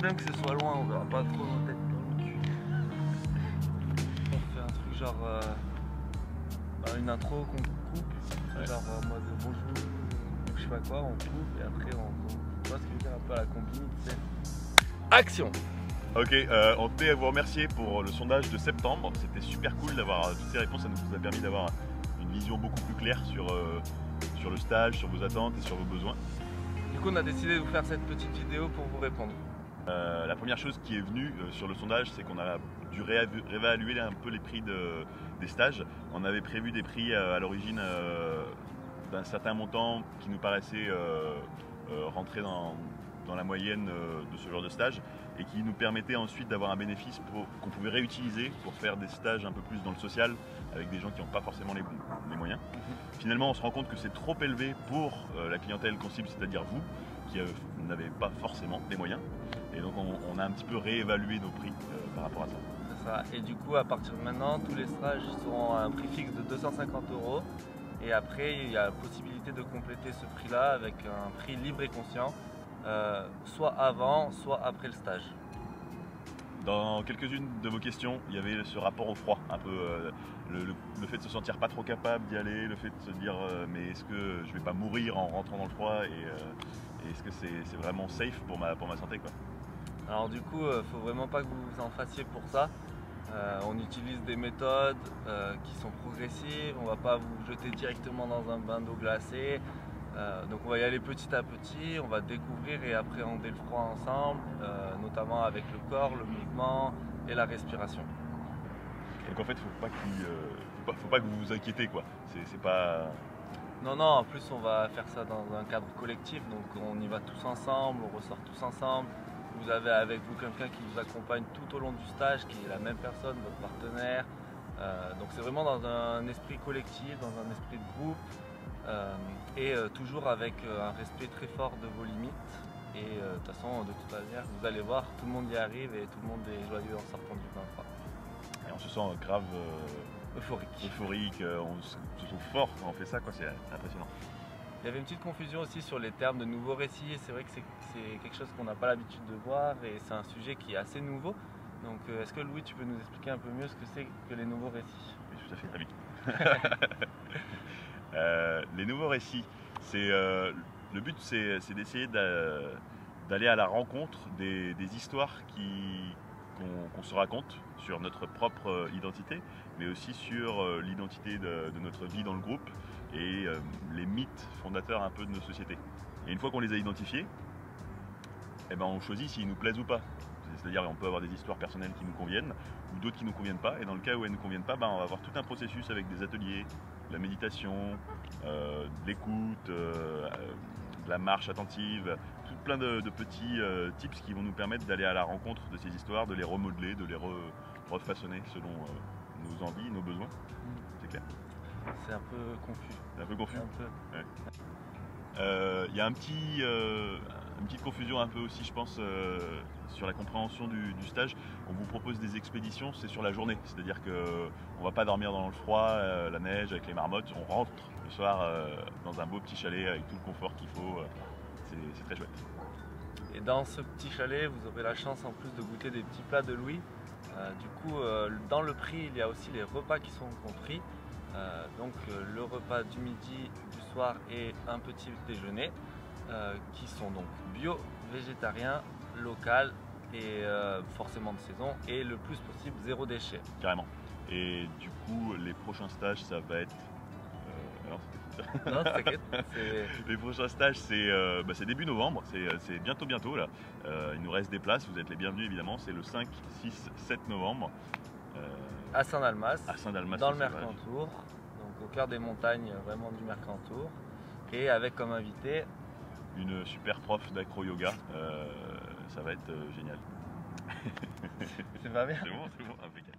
bien que ce soit loin, on verra pas trop nos têtes dans le cul. On fait un truc genre une intro qu'on coupe, genre en mode bonjour, je sais pas quoi, on coupe et après tu vois ce que je veux dire, un peu à la combine, tu sais. Action! Ok, on tenait à vous remercier pour le sondage de septembre. C'était super cool d'avoir toutes ces réponses. Ça nous a permis d'avoir une vision beaucoup plus claire sur le stage, sur vos attentes et sur vos besoins. Du coup, on a décidé de vous faire cette petite vidéo pour vous répondre. La première chose qui est venue sur le sondage, c'est qu'on a dû réévaluer un peu les prix des stages. On avait prévu des prix à l'origine d'un certain montant qui nous paraissait rentrer dans la moyenne de ce genre de stage et qui nous permettait ensuite d'avoir un bénéfice qu'on pouvait réutiliser pour faire des stages un peu plus dans le social avec des gens qui n'ont pas forcément les moyens. Finalement, on se rend compte que c'est trop élevé pour la clientèle qu'on cible, c'est-à-dire vous, qui n'avez pas forcément les moyens. Et donc on a un petit peu réévalué nos prix par rapport à ça. C'est ça. Et du coup, à partir de maintenant, tous les stages seront à un prix fixe de 250 €. Et après, il y a la possibilité de compléter ce prix-là avec un prix libre et conscient, soit avant, soit après le stage. Dans quelques-unes de vos questions, il y avait ce rapport au froid, un peu le fait de se sentir pas trop capable d'y aller, le fait de se dire mais est-ce que je vais pas mourir en rentrant dans le froid et est-ce que c'est vraiment safe pour ma santé quoi. Alors du coup, faut vraiment pas que vous vous en fassiez pour ça. On utilise des méthodes qui sont progressives, on va pas vous jeter directement dans un bain d'eau glacée. Donc on va y aller petit à petit, on va découvrir et appréhender le froid ensemble, notamment avec le corps, le mouvement et la respiration. Donc en fait, faut pas que vous vous inquiétez quoi. C'est pas... Non, en plus on va faire ça dans un cadre collectif, donc on y va tous ensemble, on ressort tous ensemble. Vous avez avec vous quelqu'un qui vous accompagne tout au long du stage, qui est la même personne, votre partenaire. Donc c'est vraiment dans un esprit collectif, dans un esprit de groupe, et toujours avec un respect très fort de vos limites. Et de toute façon, de toute manière, vous allez voir, tout le monde y arrive et tout le monde est joyeux en sortant du bain froid. Et on se sent grave Euphorique. on se sent fort quand on fait ça quoi, c'est impressionnant. Il y avait une petite confusion aussi sur les termes de nouveaux récits. C'est vrai que c'est quelque chose qu'on n'a pas l'habitude de voir et c'est un sujet qui est assez nouveau. Donc est-ce que Louis, tu peux nous expliquer un peu mieux ce que c'est que les nouveaux récits? Oui, tout à fait, très vite. Les nouveaux récits, le but c'est d'essayer d'aller à la rencontre des histoires qu'on se raconte sur notre propre identité, mais aussi sur l'identité de notre vie dans le groupe et les mythes fondateurs un peu de nos sociétés. Et une fois qu'on les a identifiés, eh ben on choisit s'ils nous plaisent ou pas. C'est-à-dire on peut avoir des histoires personnelles qui nous conviennent ou d'autres qui ne nous conviennent pas. Et dans le cas où elles ne nous conviennent pas, ben on va avoir tout un processus avec des ateliers, de la méditation, de l'écoute, de la marche attentive, tout plein de petits tips qui vont nous permettre d'aller à la rencontre de ces histoires, de les remodeler, de les refaçonner selon nos envies, nos besoins. C'est clair. C'est un peu confus. C'est un peu confus. Un peu. Ouais. Y a une petite confusion un peu aussi, je pense, sur la compréhension du stage. On vous propose des expéditions, c'est sur la journée. C'est-à-dire qu'on ne va pas dormir dans le froid, la neige, avec les marmottes. On rentre le soir dans un beau petit chalet avec tout le confort qu'il faut. C'est très chouette. Et dans ce petit chalet, vous aurez la chance en plus de goûter des petits plats de Louis. Du coup, dans le prix, il y a aussi les repas qui sont compris. Donc le repas du midi, du soir et un petit déjeuner qui sont donc bio, végétarien, local et forcément de saison et le plus possible zéro déchet. Carrément. Et du coup, les prochains stages, ça va être... Non, t'inquiète. Les prochains stages, c'est début novembre, c'est bientôt là. Il nous reste des places, vous êtes les bienvenus évidemment. C'est le 5, 6, 7 novembre. À Saint-Dalmas, dans le Mercantour, donc au cœur des montagnes vraiment du Mercantour, et avec comme invité une super prof d'acro-yoga, ça va être génial. C'est pas bien? C'est bon, impeccable.